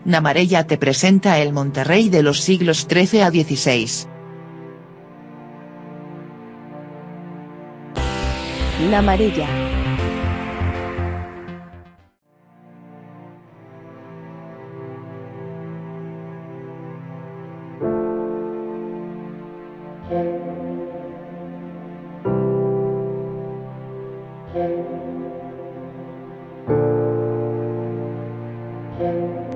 Namarella te presenta el Monterrey de los siglos XIII a XVI. Namarella.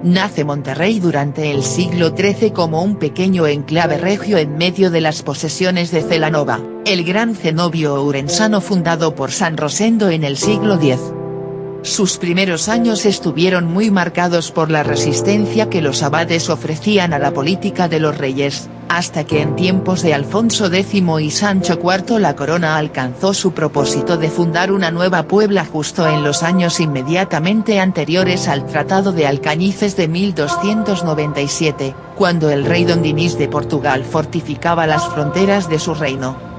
Nace Monterrey durante el siglo XIII como un pequeño enclave regio en medio de las posesiones de Celanova, el gran cenobio ourensano fundado por San Rosendo en el siglo X. Sus primeros años estuvieron muy marcados por la resistencia que los abades ofrecían a la política de los reyes, hasta que en tiempos de Alfonso X y Sancho IV la corona alcanzó su propósito de fundar una nueva Puebla justo en los años inmediatamente anteriores al Tratado de Alcañices de 1297, cuando el rey Don Dinís de Portugal fortificaba las fronteras de su reino.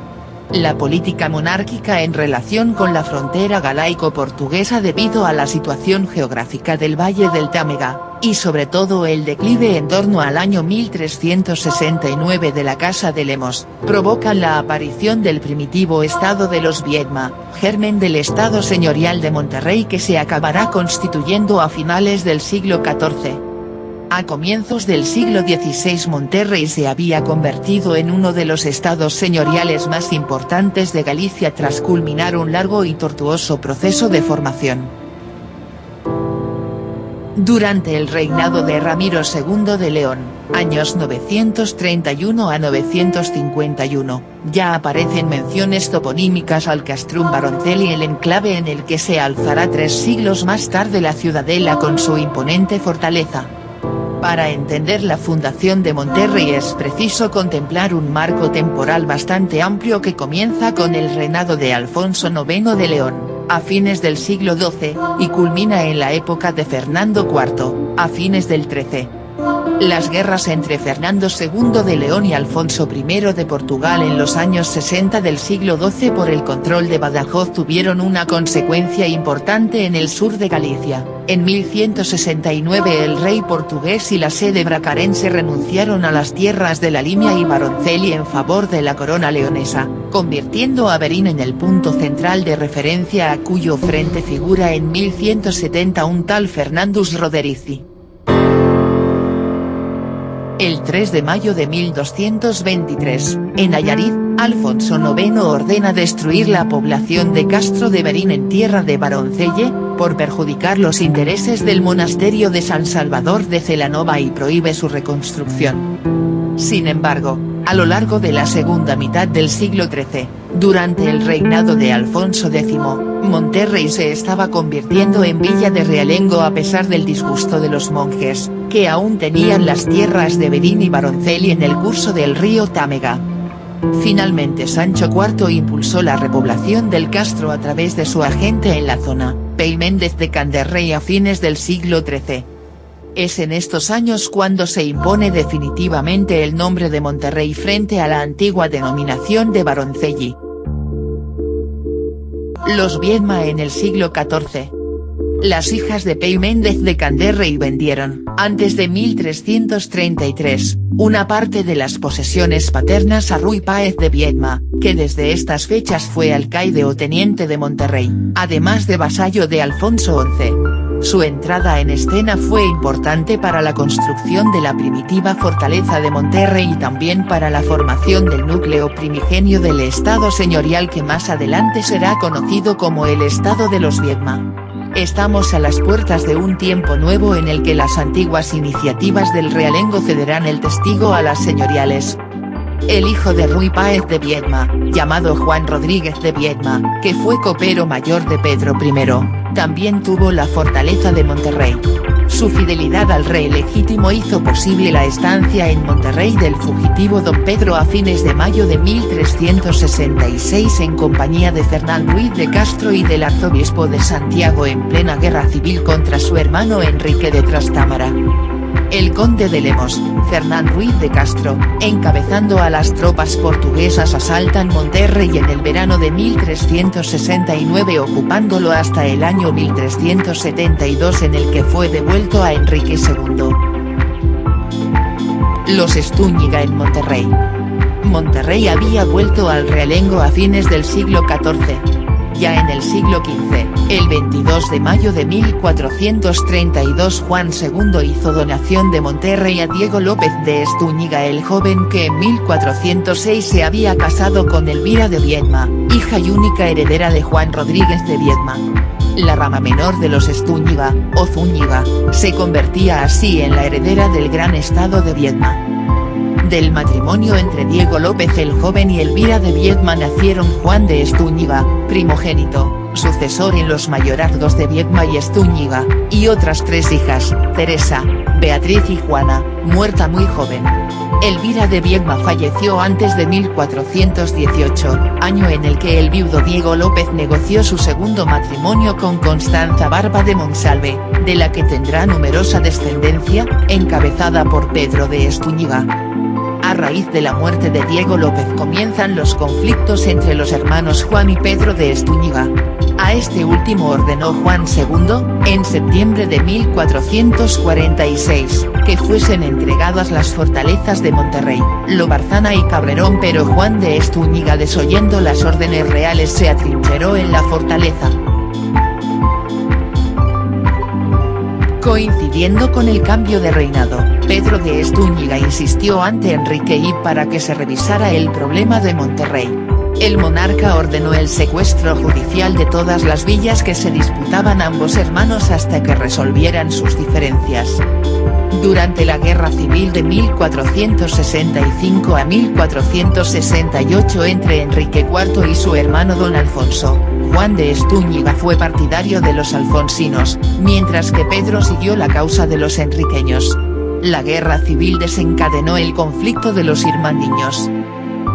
La política monárquica en relación con la frontera galaico-portuguesa debido a la situación geográfica del Valle del Támega, y sobre todo el declive en torno al año 1369 de la Casa de Lemos, provocan la aparición del primitivo estado de los Viedma, germen del estado señorial de Monterrey que se acabará constituyendo a finales del siglo XIV. A comienzos del siglo XVI Monterrey se había convertido en uno de los estados señoriales más importantes de Galicia tras culminar un largo y tortuoso proceso de formación. Durante el reinado de Ramiro II de León, años 931 a 951, ya aparecen menciones toponímicas al Castrum Baroncelli, el enclave en el que se alzará 3 siglos más tarde la ciudadela con su imponente fortaleza. Para entender la fundación de Monterrey es preciso contemplar un marco temporal bastante amplio que comienza con el reinado de Alfonso IX de León, a fines del siglo XII, y culmina en la época de Fernando IV, a fines del XIII. Las guerras entre Fernando II de León y Alfonso I de Portugal en los años 60 del siglo XII por el control de Badajoz tuvieron una consecuencia importante en el sur de Galicia. En 1169 el rey portugués y la sede bracarense renunciaron a las tierras de la Limia y Baroncelli en favor de la corona leonesa, convirtiendo a Verín en el punto central de referencia a cuyo frente figura en 1170 un tal Fernandus Roderici. El 3 de mayo de 1223, en Nayarit, Alfonso IX ordena destruir la población de Castro de Verín en tierra de Baroncelle, por perjudicar los intereses del monasterio de San Salvador de Celanova y prohíbe su reconstrucción. Sin embargo, a lo largo de la segunda mitad del siglo XIII, durante el reinado de Alfonso X, Monterrey se estaba convirtiendo en villa de realengo a pesar del disgusto de los monjes, que aún tenían las tierras de Verín y Baroncelli en el curso del río Támega. Finalmente Sancho IV impulsó la repoblación del castro a través de su agente en la zona, Pey Méndez de Canderrey a fines del siglo XIII. Es en estos años cuando se impone definitivamente el nombre de Monterrey frente a la antigua denominación de Baroncelli. Los Viedma en el siglo XIV. Las hijas de Pey Méndez de Canderrey vendieron, antes de 1333, una parte de las posesiones paternas a Ruy Páez de Viedma, que desde estas fechas fue alcaide o teniente de Monterrey, además de vasallo de Alfonso XI. Su entrada en escena fue importante para la construcción de la primitiva fortaleza de Monterrey y también para la formación del núcleo primigenio del estado señorial que más adelante será conocido como el estado de los Viedma. Estamos a las puertas de un tiempo nuevo en el que las antiguas iniciativas del realengo cederán el testigo a las señoriales. El hijo de Ruy Páez de Viedma, llamado Juan Rodríguez de Viedma, que fue copero mayor de Pedro I, también tuvo la fortaleza de Monterrey. Su fidelidad al rey legítimo hizo posible la estancia en Monterrey del fugitivo don Pedro a fines de mayo de 1366 en compañía de Fernán Ruiz de Castro y del arzobispo de Santiago en plena guerra civil contra su hermano Enrique de Trastámara. El conde de Lemos, Fernán Ruiz de Castro, encabezando a las tropas portuguesas asaltan Monterrey en el verano de 1369 ocupándolo hasta el año 1372 en el que fue devuelto a Enrique II. Los Estúñiga en Monterrey. Monterrey había vuelto al realengo a fines del siglo XIV. Ya en el siglo XV, el 22 de mayo de 1432 Juan II hizo donación de Monterrey a Diego López de Estúñiga el joven que en 1406 se había casado con Elvira de Viedma, hija y única heredera de Juan Rodríguez de Viedma. La rama menor de los Estúñiga, o Zúñiga, se convertía así en la heredera del gran estado de Viedma. Del matrimonio entre Diego López el joven y Elvira de Viedma nacieron Juan de Estúñiga, primogénito, sucesor en los mayorazgos de Viedma y Estúñiga, y otras 3 hijas, Teresa, Beatriz y Juana, muerta muy joven. Elvira de Viedma falleció antes de 1418, año en el que el viudo Diego López negoció su segundo matrimonio con Constanza Barba de Monsalve, de la que tendrá numerosa descendencia, encabezada por Pedro de Estúñiga. A raíz de la muerte de Diego López comienzan los conflictos entre los hermanos Juan y Pedro de Estúñiga. A este último ordenó Juan II, en septiembre de 1446, que fuesen entregadas las fortalezas de Monterrey, Lobarzana y Cabrerón, pero Juan de Estúñiga, desoyendo las órdenes reales, se atrincheró en la fortaleza. Coincidiendo con el cambio de reinado, Pedro de Estúñiga insistió ante Enrique I para que se revisara el problema de Monterrey. El monarca ordenó el secuestro judicial de todas las villas que se disputaban ambos hermanos hasta que resolvieran sus diferencias. Durante la Guerra Civil de 1465 a 1468 entre Enrique IV y su hermano don Alfonso, Juan de Estúñiga fue partidario de los alfonsinos, mientras que Pedro siguió la causa de los enriqueños. La Guerra Civil desencadenó el conflicto de los irmandiños.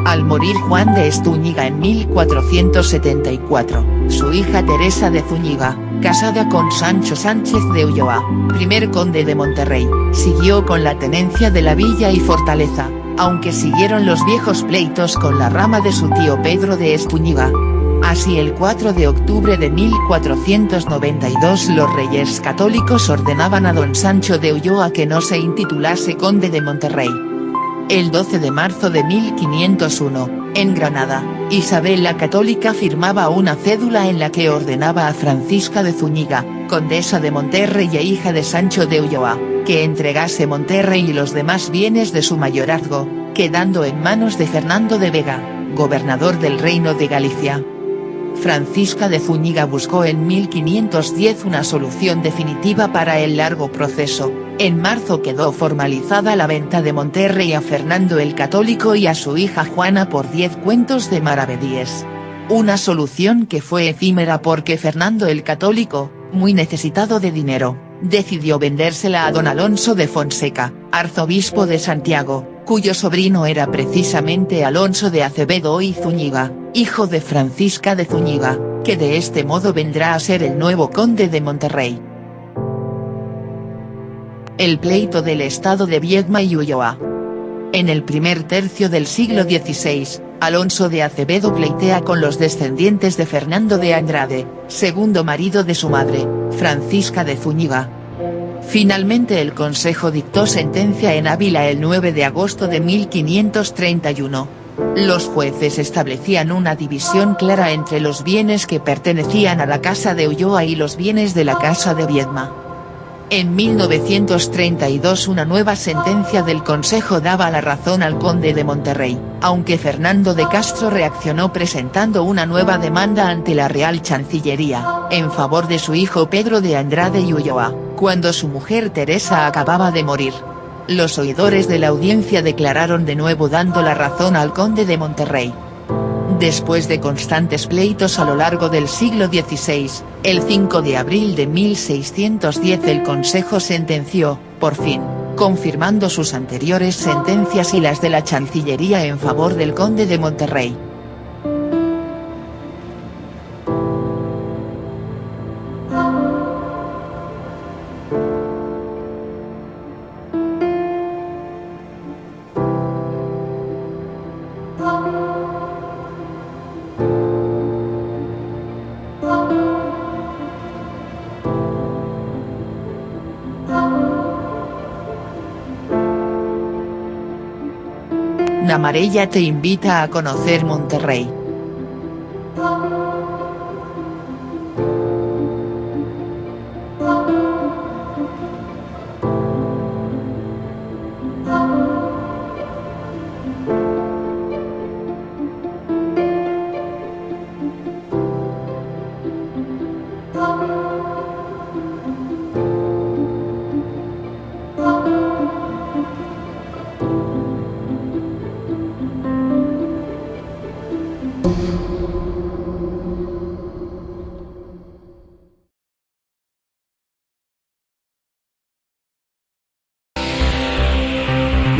Al morir Juan de Estúñiga en 1474, su hija Teresa de Zúñiga, casada con Sancho Sánchez de Ulloa, primer conde de Monterrey, siguió con la tenencia de la villa y fortaleza, aunque siguieron los viejos pleitos con la rama de su tío Pedro de Estúñiga. Así el 4 de octubre de 1492 los reyes católicos ordenaban a don Sancho de Ulloa que no se intitulase conde de Monterrey. El 12 de marzo de 1501, en Granada, Isabel la Católica firmaba una cédula en la que ordenaba a Francisca de Zúñiga, condesa de Monterrey e hija de Sancho de Ulloa, que entregase Monterrey y los demás bienes de su mayorazgo, quedando en manos de Fernando de Vega, gobernador del Reino de Galicia. Francisca de Zúñiga buscó en 1510 una solución definitiva para el largo proceso. En marzo quedó formalizada la venta de Monterrey a Fernando el Católico y a su hija Juana por 10 cuentos de maravedíes. Una solución que fue efímera porque Fernando el Católico, muy necesitado de dinero, decidió vendérsela a don Alonso de Fonseca, arzobispo de Santiago, cuyo sobrino era precisamente Alonso de Acevedo y Zúñiga, hijo de Francisca de Zúñiga, que de este modo vendrá a ser el nuevo conde de Monterrey. El pleito del estado de Viedma y Ulloa. En el primer tercio del siglo XVI, Alonso de Acevedo pleitea con los descendientes de Fernando de Andrade, segundo marido de su madre, Francisca de Zúñiga. Finalmente el Consejo dictó sentencia en Ávila el 9 de agosto de 1531. Los jueces establecían una división clara entre los bienes que pertenecían a la Casa de Ulloa y los bienes de la Casa de Viedma. En 1932 una nueva sentencia del Consejo daba la razón al conde de Monterrey, aunque Fernando de Castro reaccionó presentando una nueva demanda ante la Real Chancillería, en favor de su hijo Pedro de Andrade y Ulloa, cuando su mujer Teresa acababa de morir. Los oidores de la audiencia declararon de nuevo dando la razón al conde de Monterrey. Después de constantes pleitos a lo largo del siglo XVI, el 5 de abril de 1610 el Consejo sentenció, por fin, confirmando sus anteriores sentencias y las de la Chancillería en favor del conde de Monterrey. La Marella te invita a conocer Monterrey.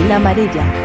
La Marella.